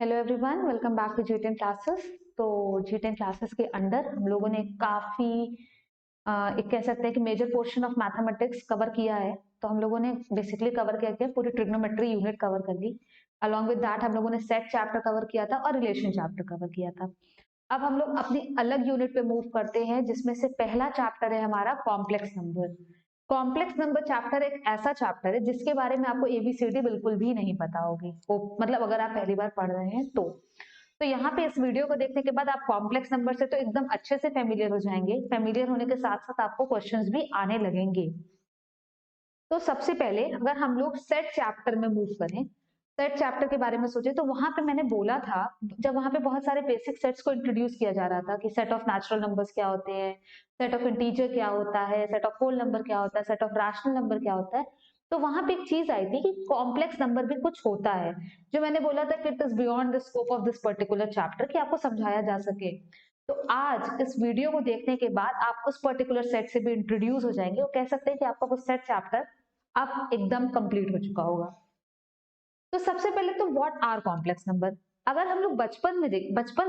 Hello everyone, welcome back to जी10 classes. तो जी10 क्लासेस के अंडर हम लोगों ने काफी एक कह सकते हैं कि major portion of mathematics cover किया है। तो हम लोगों ने बेसिकली कवर किया कि पूरी ट्रिग्नोमेट्री यूनिट कवर कर ली। अलॉन्ग विद दैट हम लोगों ने सेट चैप्टर कवर किया था और रिलेशन चैप्टर कवर किया था। अब हम लोग अपनी अलग यूनिट पे मूव करते हैं, जिसमें से पहला चैप्टर है हमारा complex number. Complex number chapter एक ऐसा चैप्टर है जिसके बारे में आपको एबीसीडी बिल्कुल भी नहीं पता होगी, वो मतलब अगर आप पहली बार पढ़ रहे हैं तो यहाँ पे इस वीडियो को देखने के बाद आप कॉम्प्लेक्स नंबर से तो एकदम अच्छे से फेमिलियर हो जाएंगे। फेमिलियर होने के साथ साथ आपको क्वेश्चंस भी आने लगेंगे। तो सबसे पहले अगर हम लोग सेट चैप्टर में मूव करें, सेट चैप्टर के बारे में सोचे तो वहां पे मैंने बोला था, जब वहां पे बहुत सारे बेसिक सेट्स को इंट्रोड्यूस किया जा रहा था कि सेट ऑफ नेचुरल नंबर्स क्या होते हैं, सेट ऑफ इंटीजर क्या होता है, सेट ऑफ होल नंबर क्या होता है, सेट ऑफ रैशनल नंबर क्या होता है, तो वहां पे एक चीज आई थी कि कॉम्प्लेक्स नंबर भी कुछ होता है, जो मैंने बोला था कि it is beyond the scope of this particular chapter, कि आपको समझाया जा सके। तो आज इस वीडियो को देखने के बाद आप उस पर्टिकुलर सेट से भी इंट्रोड्यूस हो जाएंगे, और कह सकते हैं कि आपका वो सेट चैप्टर अब एकदम कंप्लीट हो चुका होगा। तो सबसे पहले तो व्हाट आर कॉम्प्लेक्स नंबर। अगर हम लोग बचपन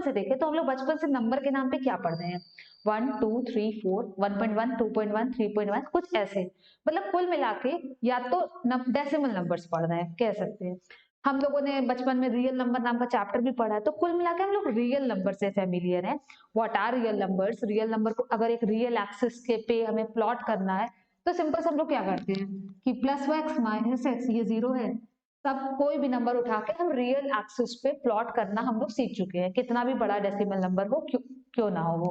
से देखें तो हम लोग बचपन से नंबर के नाम पे क्या पढ़ते हैं, 1 2 3 4, 1.1 2.1 3.1, कुछ ऐसे। मतलब कुल मिला के या तो डेसिमल नंबर्स पढ़ रहे हैं, कह सकते हैं। हम लोगों ने बचपन में रियल नंबर नाम का चैप्टर भी पढ़ा है, तो कुल मिला के हम लोग रियल नंबर से फेमिलियर हैं। What are real numbers. Real number को अगर एक रियल एक्सिस के पे हमें प्लॉट करना है, तो सिंपल हम लोग क्या करते हैं कि प्लस एक्स माइनस एक्स ये जीरो है। सब कोई भी नंबर उठा के हम रियल एक्सिस पे प्लॉट करना हम लोग सीख चुके हैं, कितना भी बड़ा डेसिमल नंबर हो, क्यों ना हो वो।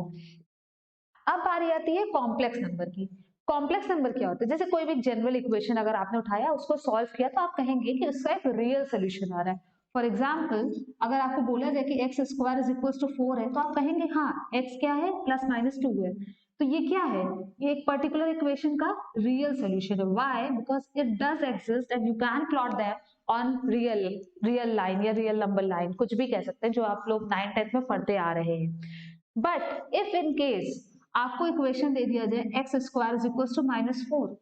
अब बारी आती है कॉम्प्लेक्स नंबर की। कॉम्प्लेक्स नंबर क्या होता है, जैसे कोई भी जनरल इक्वेशन अगर आपने उठाया, उसको सॉल्व किया, तो आप कहेंगे कि उसका एक रियल सोल्यूशन आ रहा है। फॉर एग्जाम्पल, अगर आपको बोला जाए कि x square is equal to 4 है, तो आप कहेंगे हाँ एक्स क्या है, प्लस माइनस 2 है। तो ये क्या है, ये एक पर्टिकुलर इक्वेशन का रियल सोल्यूशन है। Why? Because it does exist and you can plot that on real line या रियल नंबर लाइन, कुछ भी कह सकते हैं, जो आप लोग 9th 10th में पढ़ते आ रहे हैं। बट इफ इन केस आपको इक्वेशन दे दिया जाए x square is equal to -4,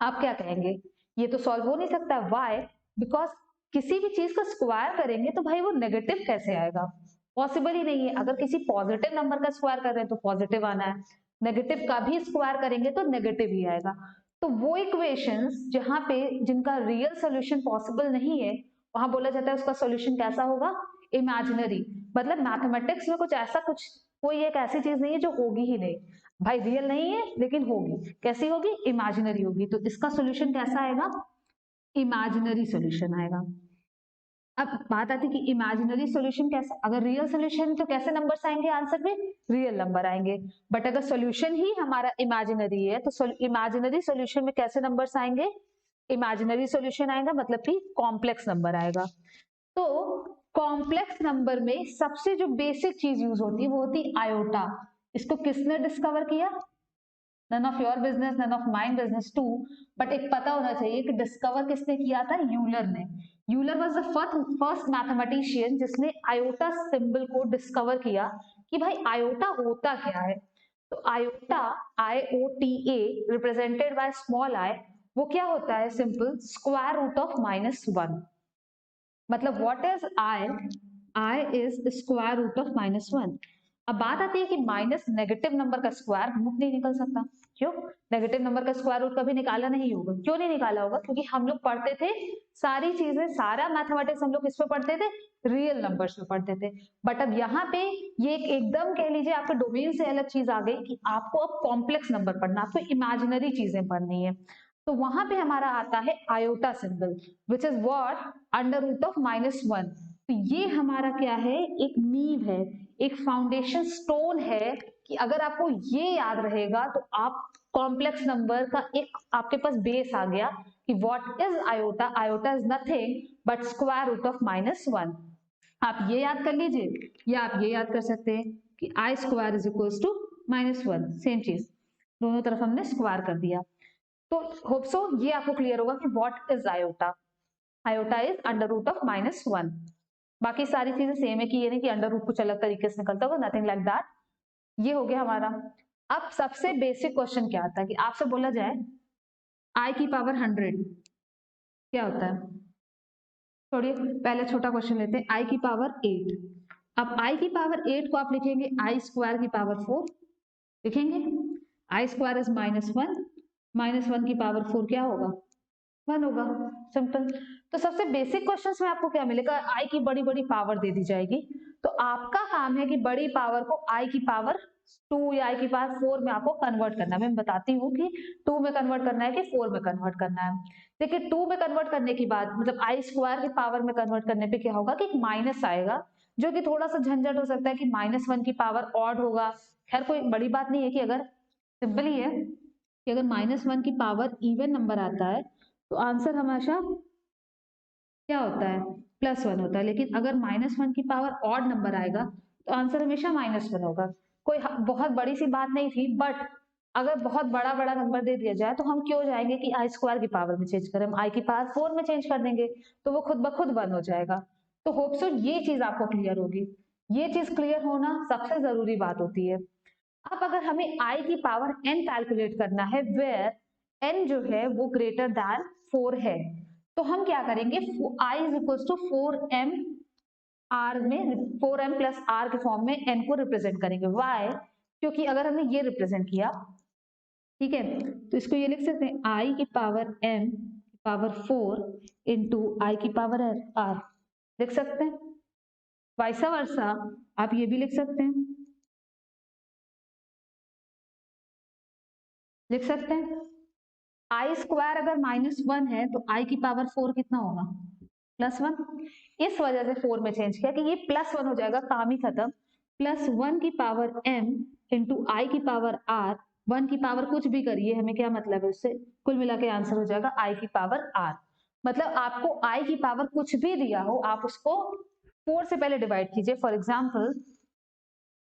आप क्या कहेंगे, ये तो सॉल्व हो नहीं सकता। व्हाई? बिकॉज किसी भी चीज का स्क्वायर करेंगे तो भाई वो नेगेटिव कैसे आएगा, पॉसिबल ही नहीं है। अगर किसी पॉजिटिव नंबर का स्क्वायर कर रहे हैं तो पॉजिटिव आना है, नेगेटिव का भी स्क्वायर करेंगे तो नेगेटिव ही आएगा। तो वो इक्वेशंस जहां पे जिनका रियल सोल्यूशन पॉसिबल नहीं है, वहां बोला जाता है उसका सोल्यूशन कैसा होगा, इमेजिनरी। मतलब मैथमेटिक्स में कुछ कोई एक ऐसी चीज नहीं है जो होगी ही नहीं। भाई रियल नहीं है लेकिन होगी, कैसी होगी, इमेजिनरी होगी, तो इसका सोल्यूशन कैसा आएगा, इमेजिनरी सोल्यूशन आएगा। अब बात आती है कि इमेजिनरी सोल्यूशन कैसे, अगर रियल सोल्यूशन तो कैसे नंबर्स आएंगे आंसर में, रियल नंबर आएंगे। बट अगर सोल्यूशन ही हमारा इमेजिनरी है तो इमेजिनरी सोल्यूशन में कैसे नंबर्स आएंगे, इमेजिनरी सोल्यूशन आएगा, मतलब कि कॉम्प्लेक्स नंबर आएगा। तो कॉम्प्लेक्स नंबर में सबसे जो बेसिक चीज यूज होती है वो होती है आयोटा। इसको किसने डिस्कवर किया, none of your business, none of mind business too. बट एक पता होना चाहिए कि डिस्कवर किसने किया था, यूलर ने। Euler was the first mathematician जिसने आयोटा सिंबल को डिस्कवर किया कि भाई आयोटा होता क्या है। तो iota, IOTA, represented by small I, वो क्या होता है, सिंपल स्क्वायर रूट ऑफ -1। मतलब what is i, i is square root of -1। अब बात आती है कि माइनस नेगेटिव नंबर का स्क्वायर रूट नहीं निकल सकता। क्यों? नेगेटिव नंबर का स्क्वायर रूट कभी निकाला नहीं होगा। क्यों नहीं निकाला होगा? क्योंकि हम लोग पढ़ते थे सारी चीजें, सारा मैथमेटिक्स हम लोग किस पे पढ़ते थे, रियल नंबर्स पे पढ़ते थे। बट अब यहाँ पे ये एकदम कह लीजिए आपके डोमेन से अलग चीज आ गई कि आपको अब कॉम्प्लेक्स नंबर पढ़ना, आपको इमेजिनरी चीजें पढ़नी है। तो वहां पे हमारा आता है iota symbol, which is what, under root of -1। तो ये हमारा क्या है, एक नींव है, एक फाउंडेशन स्टोन है, कि अगर आपको ये याद रहेगा तो आप कॉम्प्लेक्स नंबर का एक आपके पास बेस आ गया कि what is iota. Iota is nothing but square root of -1। आप ये याद कर लीजिए, या आप ये याद कर सकते हैं कि I square is equal to -1, same चीज, दोनों तरफ हमने स्क्वायर कर दिया। तो होप सो ये आपको क्लियर होगा कि what is iota. Iota is under root of -1। बाकी सारी चीजें सेम है, कि ये नहीं कि अंडर रूट कुछ अलग तरीके से निकलता होगा, नथिंग लाइक दैट। ये हो गया हमारा। अब सबसे बेसिक क्वेश्चन क्या आता है कि आपसे बोला जाए आई की पावर 100 क्या होता है, छोड़िए, पहले छोटा क्वेश्चन लेते हैं, आई की पावर 8। अब आई की पावर 8 को आप लिखेंगे आई स्क्वायर की पावर 4 लिखेंगे। आई स्क्वायर इज -1, -1 की पावर 4 क्या होगा? 1 होगा। सिंपल। तो सबसे बेसिक क्वेश्चंस में आपको क्या मिलेगा? आई की बड़ी बड़ी पावर दे दी जाएगी, तो आपका काम है कि बड़ी पावर को आई की पावर 2 या आई की पावर 4 में आपको कन्वर्ट करना है। मैं बताती हूँ कि 2 में कन्वर्ट करना है कि 4 में कन्वर्ट करना है। देखिए 2 में कन्वर्ट करने के बाद मतलब आई स्क्वायर की पावर में कन्वर्ट करने पे क्या होगा कि एक माइनस आएगा, जो कि थोड़ा सा झंझट हो सकता है कि -1 की पावर ऑड होगा। खैर कोई बड़ी बात नहीं है, कि अगर सिंपल ही है कि अगर -1 की पावर इवन नंबर आता है तो आंसर हमेशा क्या होता है? +1 होता है। लेकिन अगर -1 की पावर ऑड नंबर आएगा तो आंसर हमेशा -1 होगा। कोई बहुत बड़ी सी बात नहीं थी, बट अगर बहुत बड़ा बड़ा नंबर दे दिया जाए तो हम क्यों जाएंगे कि आई स्क्वायर की पावर में चेंज करें, हम आई की पावर 4 में चेंज कर देंगे, तो वो खुद ब खुद 1 हो जाएगा। तो होप सो ये चीज आपको क्लियर होगी। ये चीज क्लियर होना सबसे जरूरी बात होती है। अब अगर हमें आई की पावर n कैलकुलेट करना है वेयर n जो है वो ग्रेटर दैन 4 है, तो हम क्या करेंगे? i is equal to 4m r में 4m प्लस r के फॉर्म में n को रिप्रेजेंट करेंगे। वाई? क्योंकि अगर हमने ये रिप्रेजेंट किया, ठीक है, तो इसको ये लिख सकते हैं i की पावर m पावर 4 इंटू आई की पावर r लिख सकते हैं। वैसा वर्षा आप ये भी लिख सकते हैं, लिख सकते हैं। आई स्क्वायर अगर -1 है तो आई की पावर 4 कितना होगा? +1। इस वजह से 4 में चेंज किया कि ये +1 हो जाएगा, काम ही खत्म। +1 की पावर m इंटू आई की पावर r, 1 की पावर कुछ भी करिए, हमें क्या मतलब है उससे, कुल मिला के आंसर हो जाएगा आई की पावर r। मतलब आपको आई की पावर कुछ भी दिया हो, आप उसको 4 से पहले डिवाइड कीजिए। फॉर एग्जाम्पल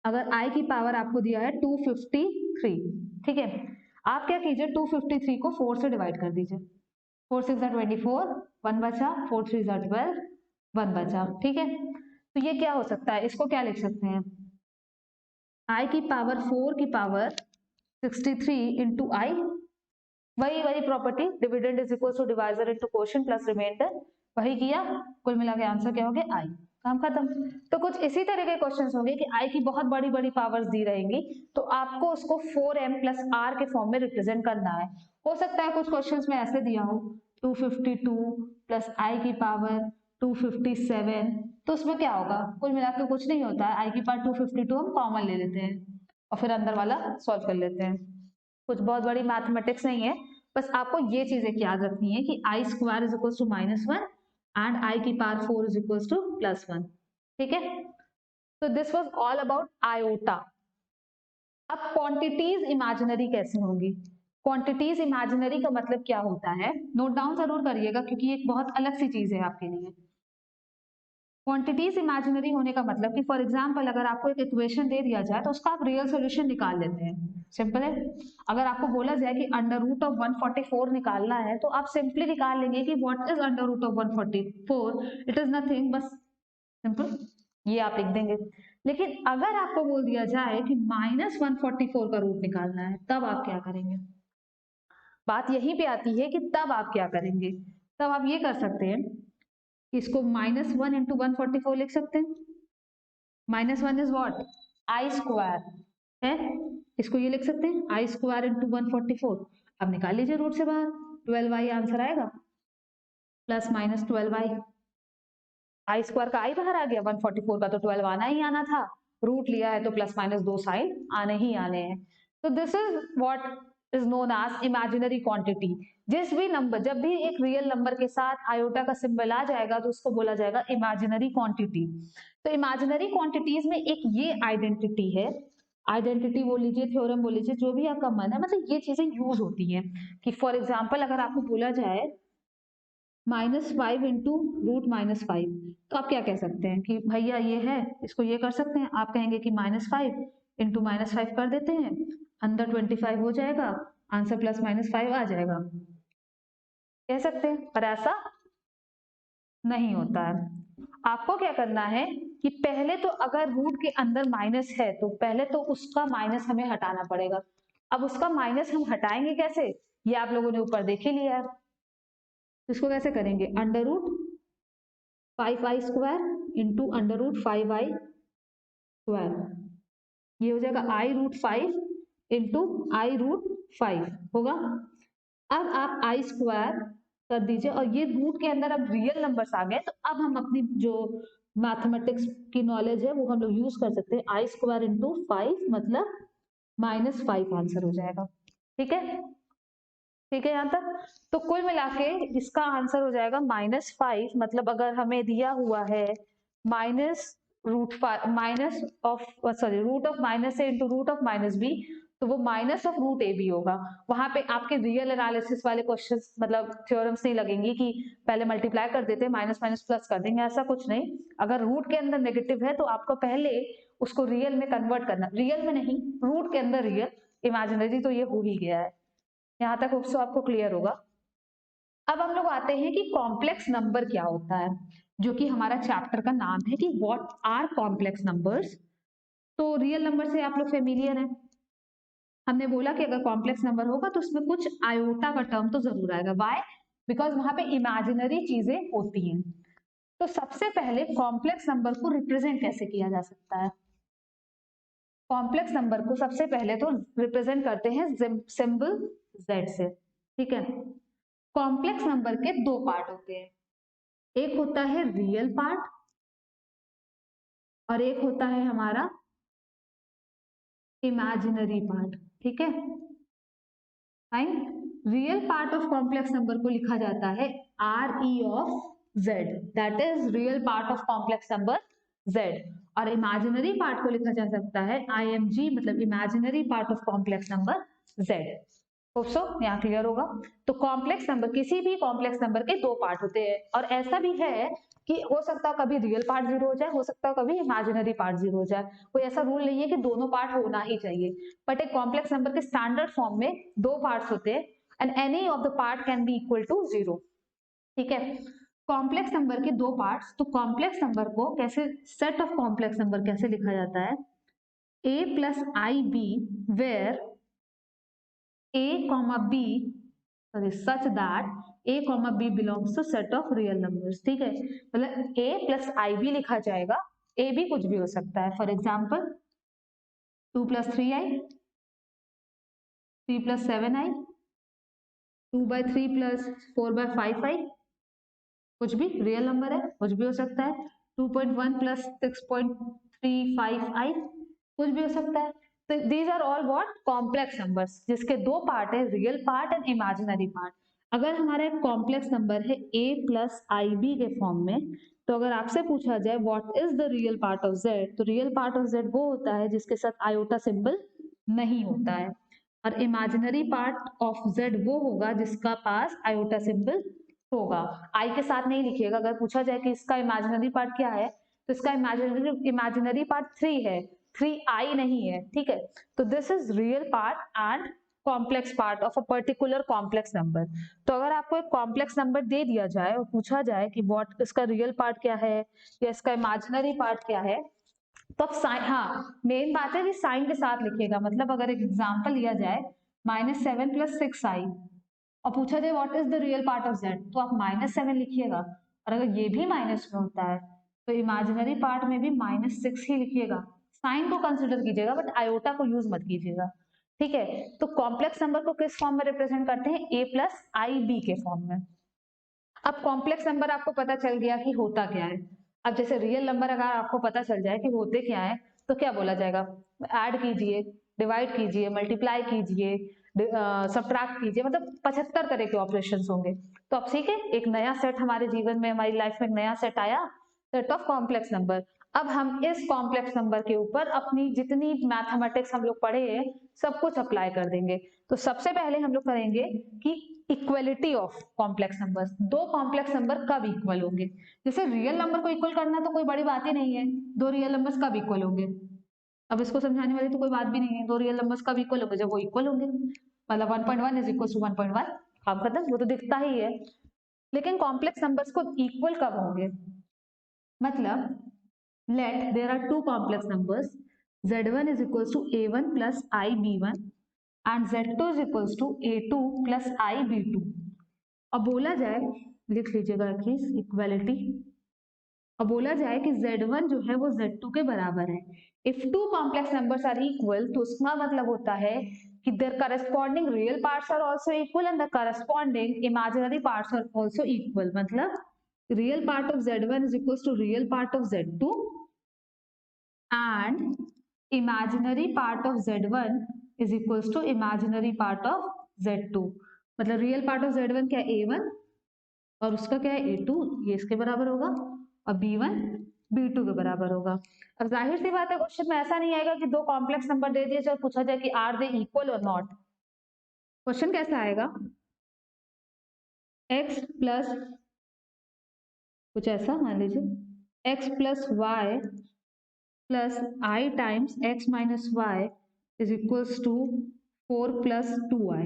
अगर आई की पावर आपको दिया है 253, ठीक है, आप क्या कीजिए 253 को 4 से डिवाइड कर दीजिए। 4 6 24, 1 बचा, 4 3 12, 1 बचा, ठीक है। तो ये क्या हो सकता है? इसको क्या लिख सकते हैं? आई की पावर 4 की पावर 63 इंटू आई, वही वही property, dividend is equal to divisor into quotient plus remainder, वही किया, कुल मिला के आंसर क्या हो गया? आई। काम खत्म। तो कुछ इसी तरह के क्वेश्चंस होंगे कि आई की बहुत बड़ी बड़ी पावर्स दी रहेंगी, तो आपको उसको 4m प्लस r के फॉर्म में रिप्रेजेंट करना है। हो सकता है कुछ क्वेश्चंस में ऐसे दिया हो 252 प्लस आई की पावर 257, तो उसमें क्या होगा? कुल मिला के कुछ नहीं होता है, आई की पावर 252 हम कॉमन ले लेते हैं और फिर अंदर वाला सॉल्व कर लेते हैं। कुछ बहुत बड़ी मैथमेटिक्स नहीं है, बस आपको ये चीजें याद रखनी है कि I square is equal to -1 and I की पावर 4 इज इक्वल टू +1, ठीक है। तो this was all about iota. अब क्वांटिटीज इमेजिनरी कैसे होंगी? क्वांटिटीज इमेजिनरी का मतलब क्या होता है, नोट डाउन जरूर करिएगा क्योंकि एक बहुत अलग सी चीज है आपके लिए। क्वांटिटीज इमेजिनरी होने का मतलब कि फॉर एग्जांपल अगर आपको एक इक्वेशन दे दिया जाए तो उसका आप रियल सॉल्यूशन निकाल लेते हैं, सिंपल है। अगर आपको बोला जाए कि अंडर रूट ऑफ 144 निकालना है तो आप सिंपली निकाल लेंगे कि what is under root of 144, it is nothing, बस सिंपल ये आप लिख देंगे। लेकिन अगर आपको बोल दिया जाए कि -144 का रूट निकालना है, तब आप क्या करेंगे? बात यहीं पे आती है कि तब आप क्या करेंगे। तब आप ये कर सकते हैं, इसको -1 इंटू 144 लिख सकते हैं। -1 इज व्हाट? आई स्क्वायर है, इसको ये लिख सकते हैं आई स्क्वायर इंटू 144। अब निकाल लीजिए रूट से बाहर, 12i आंसर आएगा, प्लस माइनस 12i। आई स्क्वायर का आई बाहर आ गया, 144 का तो 12 आना ही आना था, रूट लिया है तो प्लस माइनस 2 साइन आने ही आने हैं। तो this is what is known as imaginary quantity. जिस भी नंबर, जब भी एक रियल नंबर के साथ आयोटा का सिंबल आ जाएगा तो उसको बोला जाएगा इमेजिनरी क्वांटिटी। तो इमेजिनरी क्वांटिटीज में एक ये आइडेंटिटी है, आइडेंटिटी बोल लीजिए, थ्योरम बोल लीजिए, जो भी आपका मन है, मतलब ये चीजें यूज होती हैं कि फॉर एग्जाम्पल अगर आपको बोला जाए -5 इंटू √-5, तो आप क्या कह सकते हैं कि भैया ये है, इसको ये कर सकते हैं, आप कहेंगे कि -5 इंटू -5 कर देते हैं, अंदर 25 हो जाएगा, आंसर +-5 आ जाएगा, कह सकते हैं। पर ऐसा नहीं होता है। आपको क्या करना है कि पहले तो अगर रूट के अंदर माइनस है तो पहले तो उसका माइनस हमें हटाना पड़ेगा। अब उसका माइनस हम हटाएंगे कैसे, ये आप लोगों ने ऊपर देख ही लिया है। इसको कैसे करेंगे? Under root 5i² into under root 5i², ये हो जाएगा i√5 इंटू i√5 होगा। अब आप i² कर दीजिए और ये रूट के अंदर अब रियल नंबर्स आ गए, तो अब हम अपनी जो मैथमेटिक्स की नॉलेज है वो हम लोग यूज कर सकते हैं। i² इंटू 5 मतलब -5 आंसर हो जाएगा। ठीक है, ठीक है यहाँ तक। तो कुल मिला के इसका आंसर हो जाएगा -5, मतलब अगर हमें दिया हुआ है root of -a into root of -b, तो वो -√ab होगा। वहां पे आपके रियल एनालिसिस वाले क्वेश्चंस मतलब थ्योरम्स नहीं लगेंगी कि पहले मल्टीप्लाई कर देते माइनस माइनस प्लस कर देंगे, ऐसा कुछ नहीं। अगर रूट के अंदर नेगेटिव है तो आपको पहले उसको रियल में कन्वर्ट करना, रियल में नहीं, रूट के अंदर रियल, इमेजिनरी तो ये हो ही गया है। यहाँ तक होप्स आपको क्लियर होगा। अब हम लोग आते हैं कि कॉम्प्लेक्स नंबर क्या होता है, जो कि हमारा चैप्टर का नाम है कि व्हाट आर कॉम्प्लेक्स नंबर्स। तो रियल नंबर से आप लोग फेमिलियर हैं। हमने बोला कि अगर कॉम्प्लेक्स नंबर होगा तो उसमें कुछ आयोटा का टर्म तो जरूर आएगा। वाई? बिकॉज वहां पे इमेजिनरी चीजें होती हैं। तो सबसे पहले कॉम्प्लेक्स नंबर को रिप्रेजेंट कैसे किया जा सकता है? कॉम्प्लेक्स नंबर को सबसे पहले तो रिप्रेजेंट करते हैं सिंबल z से। ठीक है, कॉम्प्लेक्स नंबर के दो पार्ट होते हैं, एक होता है रियल पार्ट और एक होता है हमारा इमेजिनरी पार्ट। ठीक है, fine. Real part of complex number को लिखा जाता है RE of z, that is real part of complex number z। और इमेजिनरी पार्ट को लिखा जा सकता है IMG, मतलब imaginary part of complex number z। सो यहाँ क्लियर होगा। तो कॉम्प्लेक्स नंबर, किसी भी कॉम्प्लेक्स नंबर के दो पार्ट होते हैं, और ऐसा भी है कि हो सकता है कभी रियल पार्ट 0 हो जाए, हो सकता है कभी इमेजिनरी पार्ट 0 हो जाए। कोई ऐसा रूल नहीं है कि दोनों पार्ट होना ही चाहिए, बट एक कॉम्प्लेक्स नंबर के स्टैंडर्ड फॉर्म में दो पार्ट्स होते हैं and any of the part can be equal to 0। ठीक है, कॉम्प्लेक्स नंबर के दो पार्ट्स। तो कॉम्प्लेक्स नंबर को कैसे, सेट ऑफ कॉम्प्लेक्स नंबर कैसे लिखा जाता है? a plus IB where a comma b, sorry, such that a comma b belongs to set of real numbers। ठीक है, मतलब a प्लस IB लिखा जाएगा, a भी कुछ भी हो सकता है। For example 2 + 3i, 3 + 7i, 2/3 + 4/5i, कुछ भी रियल नंबर है, कुछ भी हो सकता है। 2.1 + 6.35i, कुछ भी हो सकता है। तो these are all what complex numbers, जिसके दो पार्ट है, real part and imaginary part. अगर हमारा एक कॉम्प्लेक्स नंबर है a + IB के फॉर्म में, तो अगर आपसे पूछा जाए what is the real part of z, तो रियल पार्ट ऑफ z वो होता है जिसके साथ आयोटा सिंबल नहीं होता है, और इमेजिनरी पार्ट ऑफ z वो होगा जिसका पास आयोटा सिंबल होगा। आई के साथ नहीं लिखिएगा। अगर पूछा जाए कि इसका इमेजिनरी पार्ट क्या है, तो इसका इमेजिनरी पार्ट 3 है, 3i नहीं है। ठीक है, तो this is real part and complex part of a particular complex number. तो अगर आपको एक कॉम्प्लेक्स नंबर दे दिया जाए और पूछा जाए कि व्हाट इसका रियल पार्ट क्या है या इसका इमेजिनरी पार्ट क्या है, तो आप साइन, हाँ मेन बात है कि साइन के साथ लिखिएगा। मतलब अगर एक एग्जांपल लिया जाए -7 + 6i और पूछा जाए what is the real part of z, तो आप -7 लिखिएगा। और अगर ये भी माइनस में होता है तो इमेजिनरी पार्ट में भी -6 ही लिखिएगा। साइन को कंसिडर कीजिएगा बट आयोटा को यूज मत कीजिएगा। ठीक है, तो कॉम्प्लेक्स नंबर को किस फॉर्म में रिप्रेजेंट करते हैं? a + IB के फॉर्म में। अब कॉम्प्लेक्स नंबर आपको पता चल गया कि होता क्या है। अब जैसे रियल नंबर अगर आपको पता चल जाए कि होते क्या है, तो क्या बोला जाएगा? ऐड कीजिए, डिवाइड कीजिए, मल्टीप्लाई कीजिए, सब्ट्रैक्ट कीजिए, मतलब 75 तरह के ऑपरेशंस होंगे। तो अब ठीक है, एक नया सेट हमारे जीवन में, हमारी लाइफ में एक नया सेट आया, सेट ऑफ कॉम्प्लेक्स नंबर। अब हम इस कॉम्प्लेक्स नंबर के ऊपर अपनी जितनी मैथमेटिक्स हम लोग पढ़े हैं सब कुछ अप्लाई कर देंगे। तो सबसे पहले हम लोग करेंगे कि इक्वलिटी ऑफ कॉम्प्लेक्स नंबर्स। दो कॉम्प्लेक्स नंबर कब इक्वल होंगे? जैसे रियल नंबर को इक्वल करना तो कोई बड़ी बात ही नहीं है, दो रियल नंबर्स कब इक्वल होंगे? अब इसको समझाने वाली तो कोई बात भी नहीं है। दो रियल नंबर्स कब इक्वल होंगे? जब वो इक्वल होंगे, मतलब 1.1 = 1.1, काम खत्म, वो तो दिखता ही है। लेकिन कॉम्प्लेक्स नंबर्स को इक्वल कब होंगे? मतलब let there are two complex numbers, z1 is equals to a1 plus ib1 and z2 is equals to a2 plus ib2। अब बोला जाए, लिख लीजिएगा प्लीज, इक्वालिटी अब बोला जाए कि Z1 जो है वो Z2 के बराबर है। If two complex numbers are equal, तो उसका मतलब होता है कि there corresponding real parts are also equal and the corresponding imaginary parts are also equal. मतलब real part of Z1 is equal to real part of Z2 and imaginary part of Z1 is equals to imaginary part of Z2। मतलब real part of Z1 क्या है, A1, और उसका क्या है, A2, ये इसके बराबर होगा, और B1 B2 के बराबर होगा। अब जाहिर सी बात है क्वेश्चन में ऐसा नहीं आएगा कि दो कॉम्प्लेक्स नंबर दे दिए और पूछा जाए कि आर दे इक्वल और नॉट। क्वेश्चन कैसा आएगा, x प्लस कुछ ऐसा मान लीजिए x plus y plus I times x minus y is equals to 4 plus 2i।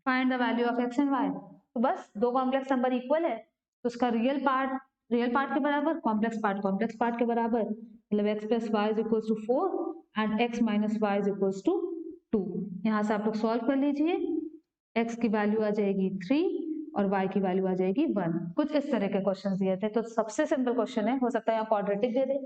Find the value of x and y। तो बस दो कॉम्प्लेक्स नंबर इक्वल है तो उसका रियल पार्ट के बराबर, कॉम्प्लेक्स पार्ट के बराबर, मतलब x plus y is equals to 4 and x minus y is equals to 2। यहाँ से आप लोग सॉल्व कर लीजिए, x की वैल्यू आ जाएगी 3 और y की वैल्यू आ जाएगी 1। कुछ इस तरह के क्वेश्चन दिए थे, तो सबसे सिंपल क्वेश्चन है, हो सकता है यहाँ क्वाड्रेटिक दे दे,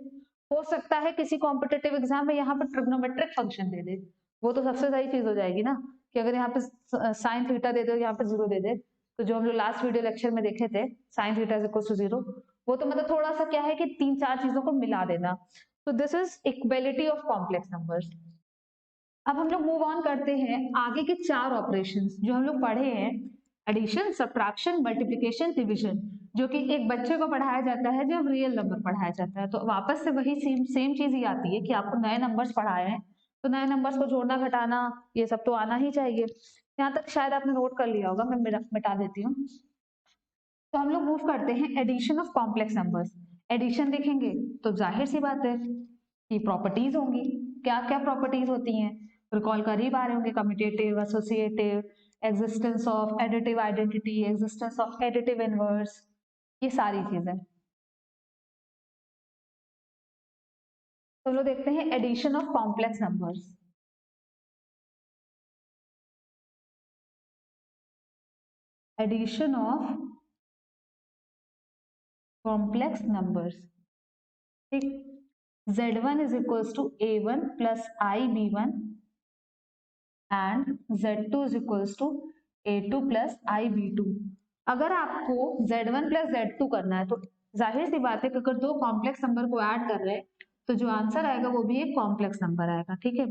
हो सकता है किसी कॉम्पिटेटिव एग्जाम में यहाँ पर ट्रिग्नोमेट्रिक फंक्शन दे दे, वो तो सबसे सही चीज हो जाएगी ना, कि अगर यहाँ पे साइन थीटा दे दे, यहाँ पे 0 दे दे, तो जो हम लोग लास्ट वीडियो लेक्चर में देखे थे sine theta is equal to 0, वो तो मतलब थोड़ा सा क्या है कि 3-4 चीजों को मिला देना। तो this is equality of complex numbers. अब हम लोग मूव ऑन करते हैं आगे के 4 ऑपरेशंस जो हम लोग पढ़े हैं, एडिशन, सब्ट्रैक्शन, मल्टीप्लिकेशन, डिवीजन, जो कि एक बच्चे को पढ़ाया जाता है जब रियल नंबर पढ़ाया जाता है। तो वापस से वही सेम चीज ही आती है कि आपको नए नंबर्स पढ़ाए हैं तो नए नंबर्स को जोड़ना घटाना ये सब तो आना ही चाहिए। यहाँ तक शायद आपने नोट कर लिया होगा, मैं मिटा देती हूँ। तो हम लोग मूव करते हैं addition of complex numbers. Addition देखेंगे तो जाहिर सी बात है कि प्रॉपर्टीज होंगी। क्या क्या प्रॉपर्टीज होती हैं, रिकॉल कर ही पा रहे होंगे, commutative, associative, existence of additive identity, existence of additive inverse, ये सारी चीजें। तो लोग देखते हैं addition of complex numbers. Addition of complex numbers, ठीक। Z1 is equals to A1 plus IB1 and Z2 is equals to A2 plus IB2। अगर आपको Z1 plus Z2 करना है तो जाहिर सी बात है कि अगर दो कॉम्प्लेक्स नंबर को ऐड कर रहे हैं तो जो आंसर आएगा वो भी एक कॉम्प्लेक्स नंबर आएगा, ठीक है।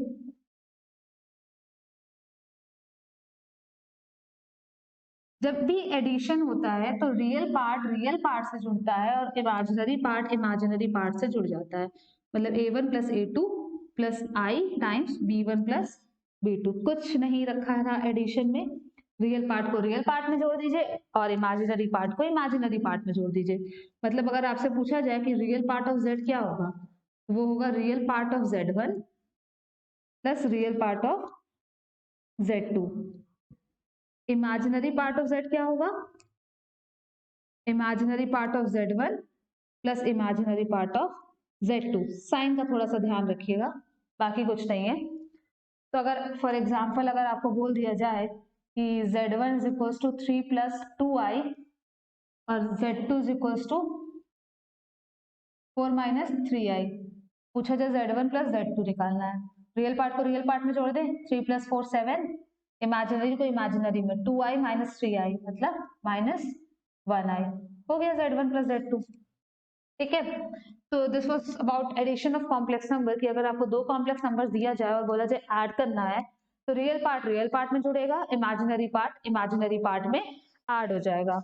जब भी एडिशन होता है तो रियल पार्ट से जुड़ता है और इमेजिनरी पार्ट से जुड़ जाता है। मतलब A1 plus A2 plus I times B1 plus B2। कुछ नहीं रखा था एडिशन में, रियल पार्ट को रियल पार्ट में जोड़ दीजिए और इमेजिनरी पार्ट को इमेजिनरी पार्ट में जोड़ दीजिए। मतलब अगर आपसे पूछा जाए कि रियल पार्ट ऑफ Z क्या होगा, वो होगा real part of Z1 plus real part of Z2। Imaginary part of Z क्या होगा, imaginary part of Z1 plus imaginary part of Z2। Sign का थोड़ा सा ध्यान रखिएगा, बाकी कुछ नहीं है। तो अगर फॉर एग्जांपल अगर आपको बोल दिया जाए कि Z1 is equals to 3 plus 2i और Z2 is equals to 4 minus 3i, पूछा जाए Z1 प्लस Z2 निकालना है, रियल पार्ट को रियल पार्ट में जोड़ दें, 3 प्लस 4 7, इमेजिनरी को इमेजिनरी में 2i माइनस 3i मतलब माइनस 1i, हो गया Z1 प्लस Z2, ठीक है। तो this was about addition of complex number, कि अगर आपको दो कॉम्प्लेक्स नंबर दिया जाए और बोला जाए ऐड करना है तो रियल पार्ट में जुड़ेगा, इमेजिनरी पार्ट में ऐड हो जाएगा।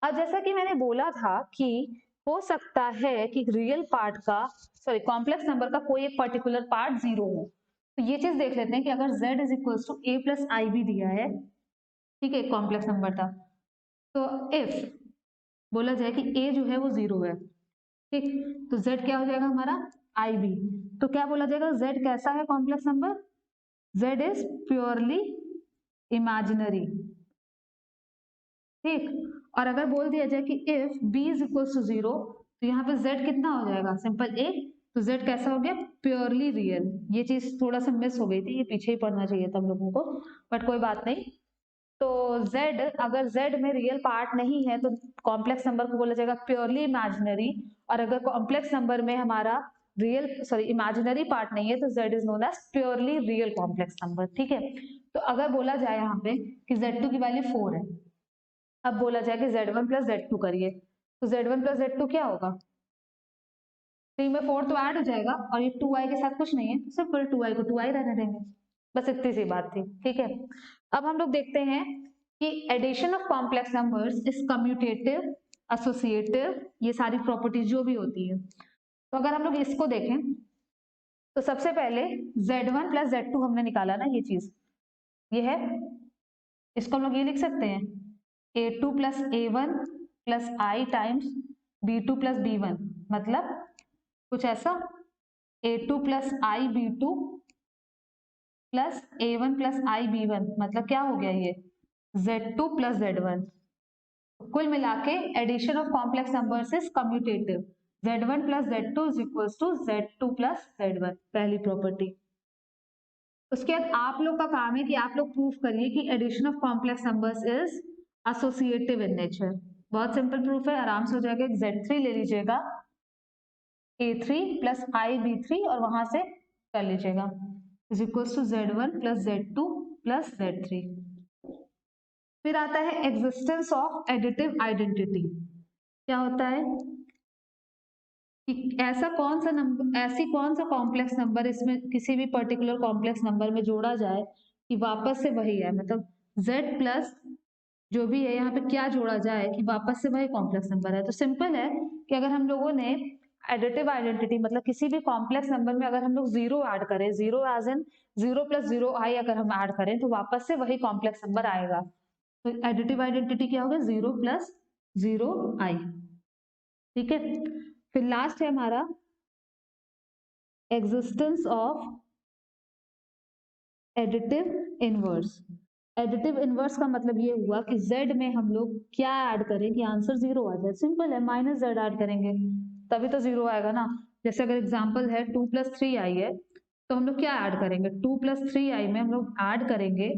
अब जैसा कि मैंने बोला था कि हो सकता है कि रियल पार्ट का कॉम्प्लेक्स नंबर का कोई एक पर्टिकुलर पार्ट 0 हो, तो ये चीज देख लेते हैं कि अगर z is equal to a plus I भी दिया है, ठीक है, कॉम्प्लेक्स नंबर था, तो इफ बोला जाए कि a जो है वो 0 है, ठीक, तो z क्या हो जाएगा हमारा IB। तो क्या बोला जाएगा, z कैसा है complex number, z is purely imaginary, ठीक। और अगर बोल दिया जाए कि if b is equal to 0, तो यहाँ पे z कितना हो जाएगा, सिंपल a, तो z कैसा हो गया, प्योरली रियल। ये चीज थोड़ा सा मिस हो गई थी, ये पीछे ही पढ़ना चाहिए था हम लोगों को, बट कोई बात नहीं। तो z, अगर z में रियल पार्ट नहीं है तो कॉम्प्लेक्स नंबर को बोला जाएगा प्योरली इमेजिनरी, और अगर कॉम्प्लेक्स नंबर में हमारा इमेजिनरी पार्ट नहीं है तो z is known as purely real complex number. ठीक है, तो अगर बोला जाए यहाँ पे कि z2 की वैल्यू 4 है, अब बोला जाए कि z1 प्लस z2 करिए, तो z1 प्लस z2 क्या होगा, 3 में 4 तो ऐड हो जाएगा, और ये 2i के साथ कुछ नहीं है, सिंपल 2i को 2i रहने देंगे, बस इतनी सी बात थी। ठीक है, अब हम लोग देखते हैं कि addition of complex numbers is commutative, associative, ये सारी प्रॉपर्टीज जो भी होती है। तो अगर हम लोग इसको देखें तो सबसे पहले z1 प्लस z2 हमने निकाला ना, ये चीज ये है, इसको हम लोग ये लिख सकते हैं a2 plus a1 plus i times b2 plus b1, मतलब कुछ ऐसा a2 plus i b2 plus a1 plus i b1, मतलब क्या हो गया ये z2 प्लस z1। कुल मिला के addition of complex numbers is commutative, z1 plus z2 is equals to z2 plus z1, पहली प्रॉपर्टी। उसके बाद आप लोग का काम है कि आप लोग प्रूफ करिए कि addition of complex numbers is associative in nature. बहुत सिंपल प्रूफ है, आराम से हो जाएगा। z3 ले लीजिएगा, a3 प्लस आई b3 और वहां से कर लीजिएगा, is equals to z1 plus z2 plus z3। फिर आता है एग्जिस्टेंस ऑफ एडिटिव आइडेंटिटी। क्या होता है कि ऐसा कौन सा नंबर, ऐसी कौन सा कॉम्प्लेक्स नंबर इसमें किसी भी पर्टिकुलर कॉम्प्लेक्स नंबर में जोड़ा जाए कि वापस से वही है, मतलब z प्लस जो भी है यहाँ पे क्या जोड़ा जाए कि वापस से वही कॉम्प्लेक्स नंबर है। तो सिंपल है कि अगर हम लोगों ने एडिटिव आइडेंटिटी, मतलब किसी भी कॉम्प्लेक्स नंबर में अगर हम लोग जीरो ऐड करें, zero as in 0 plus 0i अगर हम ऐड करें तो वापस से वही कॉम्प्लेक्स नंबर आएगा। तो एडिटिव आइडेंटिटी क्या होगा, 0 प्लस 0i। ठीक है, फिर लास्ट है हमारा existence of additive inverse. Additive inverse का मतलब ये हुआ कि z में हम लोग क्या ऐड करें कि आंसर 0 आ जाए। सिंपल है, माइनस z ऐड करेंगे तभी तो 0 आएगा ना। जैसे अगर एग्जांपल है 2 प्लस 3i है, तो हम लोग क्या ऐड करेंगे, 2 प्लस 3i में हम लोग ऐड करेंगे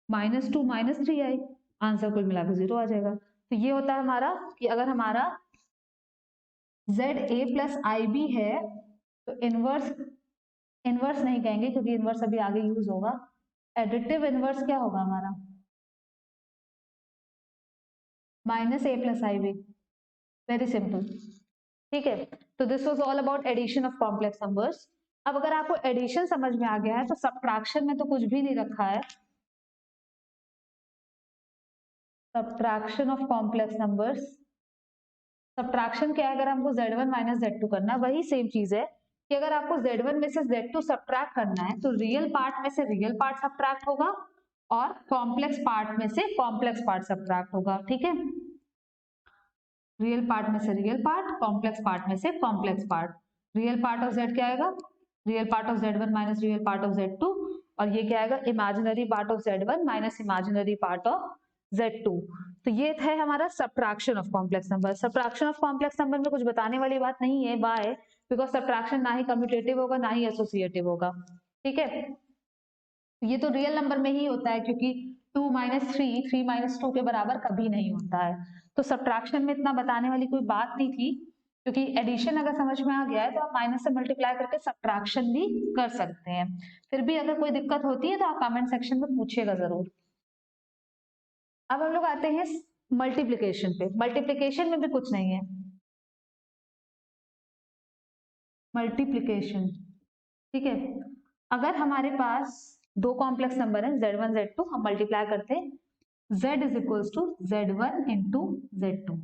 -2 माइनस 3i, आंसर कुल मिला के 0 आ जाएगा। तो ये होता है हमारा कि अगर हमारा z a plus i b है तो इनवर्स, इनवर्स नहीं कहेंगे क्योंकि इनवर्स अभी आगे यूज होगा। एडिटिव इनवर्स क्या होगा हमारा, minus a plus i b, very simple. ठीक है, तो this was all about addition of complex numbers. अब अगर आपको एडिशन समझ में आ गया है तो सब्ट्रैक्शन में तो कुछ भी नहीं रखा है। Subtraction of complex numbers, subtraction क्या है, अगर हमको z1 माइनस z2 करना, वही सेम चीज है कि अगर आपको z1 में से z2 सब्ट्रैक्ट करना है तो रियल पार्ट में से रियल पार्ट सब्ट्रैक्ट होगा और कॉम्प्लेक्स पार्ट में से कॉम्प्लेक्स पार्ट सब्ट्रैक्ट होगा। ठीक है, रियल पार्ट में से रियल पार्ट, कॉम्प्लेक्स पार्ट में से complex part. Real part of z क्या आएगा, real part of z1 minus real part of z2, और ये क्या आएगा, imaginary part of z1 minus imaginary part of z2। तो ये है हमारा subtraction of complex number. Subtraction of complex number में कुछ बताने वाली बात नहीं है, वाई, बिकॉज सब्ट्रैक्शन ना ही कम्यूटेटिव होगा ना ही एसोसिएटिव होगा। ठीक है, ये तो रियल नंबर में ही होता है क्योंकि 2 माइनस 3 3 माइनस 2 के बराबर कभी नहीं होता है। तो सब्ट्रैक्शन में इतना बताने वाली कोई बात नहीं थी, क्योंकि एडिशन अगर समझ में आ गया है तो आप माइनस से मल्टीप्लाई करके सब्ट्रैक्शन भी कर सकते हैं। फिर भी अगर कोई दिक्कत होती है तो आप कमेंट सेक्शन में पूछिएगा जरूर। अब हम लोग आते हैं मल्टीप्लिकेशन पे। मल्टीप्लिकेशन में भी कुछ नहीं है, मल्टीप्लिकेशन। ठीक है, अगर हमारे पास दो कॉम्प्लेक्स नंबर है z1 z2, हम मल्टीप्लाई करते हैं z is equals to z1 into z2,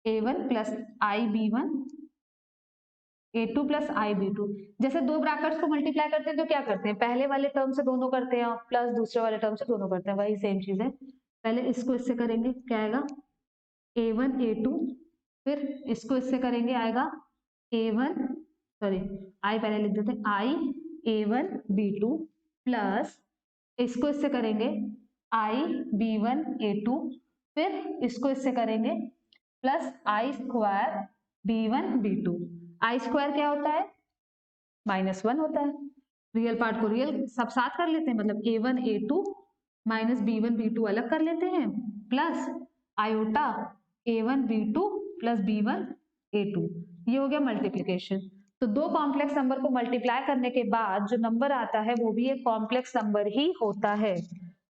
a1 plus i b1 a2 plus i b2। जैसे दो ब्रैकेट्स को मल्टीप्लाई करते हैं तो क्या करते हैं, पहले वाले टर्म से दोनों करते हैं प्लस दूसरे वाले टर्म से दोनों करते हैं, वही सेम चीज है। पहले इसको इससे करेंगे, क्या आएगा a1 a2, फिर इसको इससे करेंगे आएगा a1, सॉरी आई पहले लिख देते हैं, आई a1 b2 प्लस इसको इससे करेंगे आई b1 a2, फिर इसको इससे करेंगे प्लस आई स्क्वायर b1 b2। आई स्क्वायर क्या होता है, -1 होता है। रियल पार्ट को रियल सब साथ कर लेते हैं, मतलब a1 a2 minus b1 b2 अलग कर लेते हैं, plus iota a1 b2 plus b1 a2, ये हो गया मल्टीप्लीकेशन। तो दो कॉम्प्लेक्स नंबर को मल्टीप्लाई करने के बाद जो नंबर आता है वो भी एक कॉम्प्लेक्स नंबर ही होता है।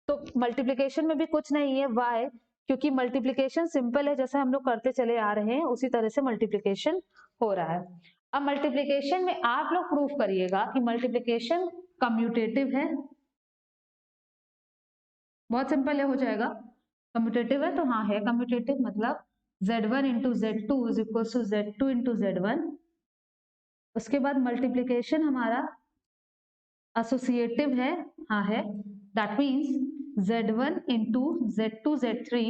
तो मल्टीप्लीकेशन में भी कुछ नहीं है, वाई, क्योंकि मल्टीप्लीकेशन सिंपल है, जैसे हम लोग करते चले आ रहे हैं उसी तरह से मल्टीप्लीकेशन हो रहा है। अब मल्टीप्लीकेशन में आप लोग प्रूफ करिएगा कि मल्टीप्लीकेशन कम्यूटेटिव है। बहुत सिंपल है, हो जाएगा। कम्यूटेटिव है तो हाँ है कम्यूटेटिव, मतलब z1 into z two is equal to z2 into z1। उसके बाद मल्टीप्लीकेशन हमारा एसोसिएटिव है, हाँ है, that means z1 into z2 z3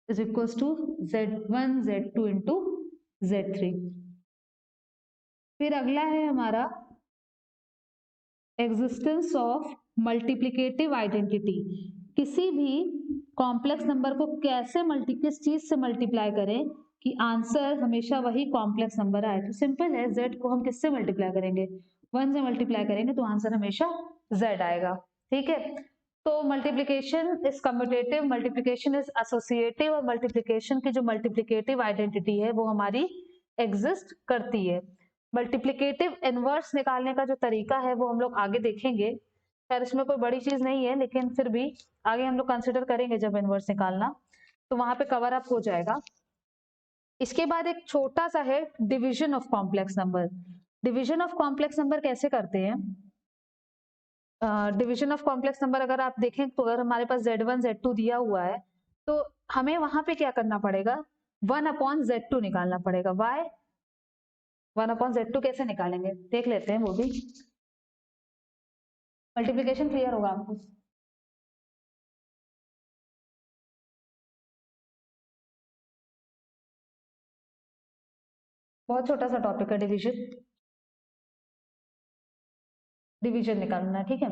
is equal to z1 z2 into z3। फिर अगला है हमारा एग्जिस्टेंस ऑफ मल्टीप्लिकेटिव आइडेंटिटी। किसी भी कॉम्प्लेक्स नंबर को कैसे किस चीज से मल्टीप्लाई करें कि आंसर हमेशा वही कॉम्प्लेक्स नंबर आए। तो सिंपल है, z को हम किससे मल्टीप्लाई करेंगे, 1 से मल्टीप्लाई करेंगे तो आंसर हमेशा z आएगा। ठीक है, तो multiplication is commutative, multiplication is associative, और मल्टीप्लिकेशन की जो मल्टीप्लिकेटिव आइडेंटिटी है वो हमारी एग्जिस्ट करती है। मल्टीप्लिकेटिव इनवर्स निकालने का जो तरीका है वो हम लोग आगे देखेंगे। खैर इसमें कोई बड़ी चीज नहीं है, लेकिन फिर भी आगे हम लोग कंसिडर करेंगे जब इनवर्स निकालना, तो वहां पे कवर अप हो जाएगा। इसके बाद एक छोटा सा है division of complex number. Division of complex number कैसे करते हैं? डिवीजन ऑफ कॉम्प्लेक्स नंबर अगर आप देखें तो अगर हमारे पास z1 z2 दिया हुआ है तो हमें वहां पे क्या करना पड़ेगा, 1 अपॉन z2 निकालना पड़ेगा। वाई 1 अपॉन z2 कैसे निकालेंगे देख लेते हैं, वो भी मल्टीप्लिकेशन क्लियर होगा आपको। बहुत छोटा सा टॉपिक है डिवीजन, डिवीजन निकालना है, ठीक है।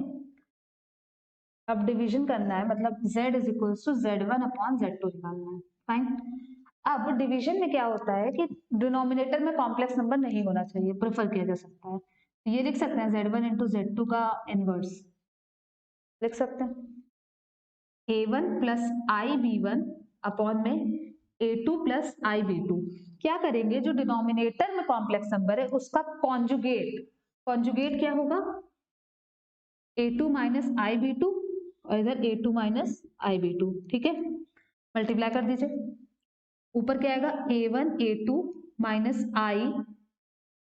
अब डिवीजन करना है मतलब z is equal to z1 upon z2 निकालना है, फाइन। अब डिवीजन में क्या होता है कि डिनोमिनेटर में कॉम्प्लेक्स नंबर नहीं होना चाहिए, प्रेफर किया जा सकता है। ये लिख सकते हैं z1 इंटू z2 का इनवर्स लिख सकते हैं, a1 plus i b1 upon में a2 प्लस आई b2। क्या करेंगे, जो डिनोमिनेटर में कॉम्प्लेक्स नंबर है उसका कॉन्जुगेट, कॉन्जुगेट क्या होगा, a2 माइनस आई b2 और इधर a2 माइनस आई b2, ठीक है। मल्टीप्लाई कर दीजिए, ऊपर क्या आएगा a1 a2 minus I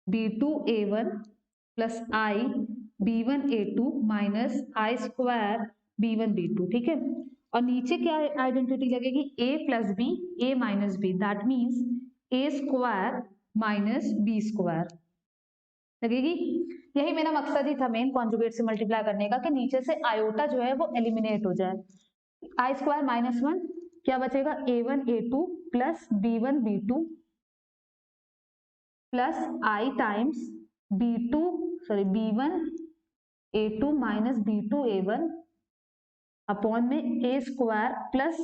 b2 a1 plus i b1 a2 minus I square b1 b2, ठीक है। और नीचे क्या आइडेंटिटी लगेगी, a plus B a minus B, that means a square minus B square लगेगी। यही मेरा मकसद ही था मेन कॉन्जुगेट से मल्टीप्लाई करने का, कि नीचे से आयोटा जो है वो एलिमिनेट हो जाए। आई स्क्वायर माइनस 1 क्या बचेगा, a1 a2 plus b1 b2 plus आई times b2 sorry b1 a2 minus b2 a1 upon में a square plus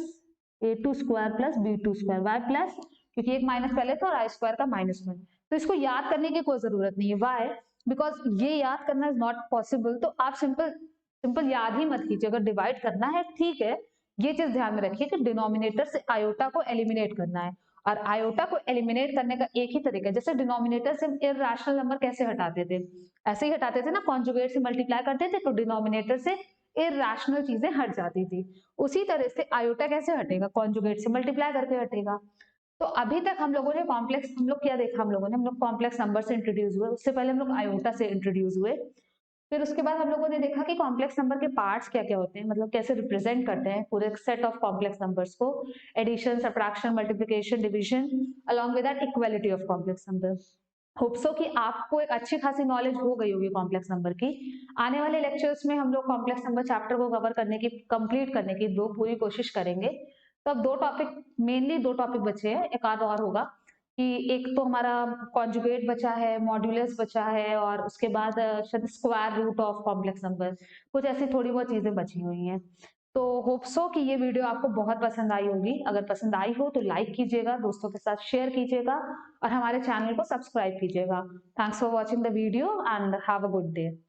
a2 square plus b2 square, Y plus, क्योंकि एक माइनस पहले था और आई स्क्वायर का -1। तो इसको याद करने की कोई जरूरत नहीं है, वाई बिकॉज ये याद करना इज नॉट पॉसिबल। तो आप सिंपल याद ही मत कीजिए, अगर डिवाइड करना है ठीक है, ये चीज ध्यान में रखिए कि डिनोमिनेटर से आयोटा को एलिमिनेट करना है, और आयोटा को एलिमिनेट करने का एक ही तरीका है, जैसे डिनोमिनेटर से इररेशनल नंबर कैसे हटाते थे, ऐसे ही हटाते थे ना, कॉन्जुगेट से मल्टीप्लाई करते थे तो डिनोमिनेटर से इररेशनल चीजें हट जाती थी। उसी तरह से आयोटा कैसे हटेगा, कॉन्जुगेट से मल्टीप्लाई करके हटेगा। तो अभी तक हम लोगों ने कॉम्प्लेक्स, हम लोग क्या देखा, हम लोग कॉम्प्लेक्स नंबर से इंट्रोड्यूस हुए, उससे पहले हम लोग आयोटा से इंट्रोड्यूस हुए। फिर उसके बाद हम लोगों ने देखा कि कॉम्प्लेक्स नंबर के पार्ट्स क्या क्या होते हैं, मतलब कैसे रिप्रेजेंट करते हैं पूरे सेट ऑफ कॉम्प्लेक्स नंबर्स को, addition, subtraction, multiplication, division, along with that equality of complex number. Hope so कि आपको एक अच्छी खासी नॉलेज हो गई होगी कॉम्प्लेक्स नंबर की। आने वाले लेक्चर्स में हम लोग कॉम्प्लेक्स नंबर चैप्टर को कवर करने की, कंप्लीट करने की पूरी कोशिश करेंगे। तो अब मेनली दो टॉपिक बचे हैं, एक आध और होगा, कि एक तो हमारा कॉन्जुगेट बचा है, मॉड्यूलस बचा है, और उसके बाद square root of complex number, कुछ ऐसी थोड़ी बहुत चीजें बची हुई हैं। तो होप सो कि ये वीडियो आपको बहुत पसंद आई होगी। अगर पसंद आई हो तो लाइक कीजिएगा, दोस्तों के साथ शेयर कीजिएगा, और हमारे चैनल को सब्सक्राइब कीजिएगा। Thanks for watching the video and have a good day.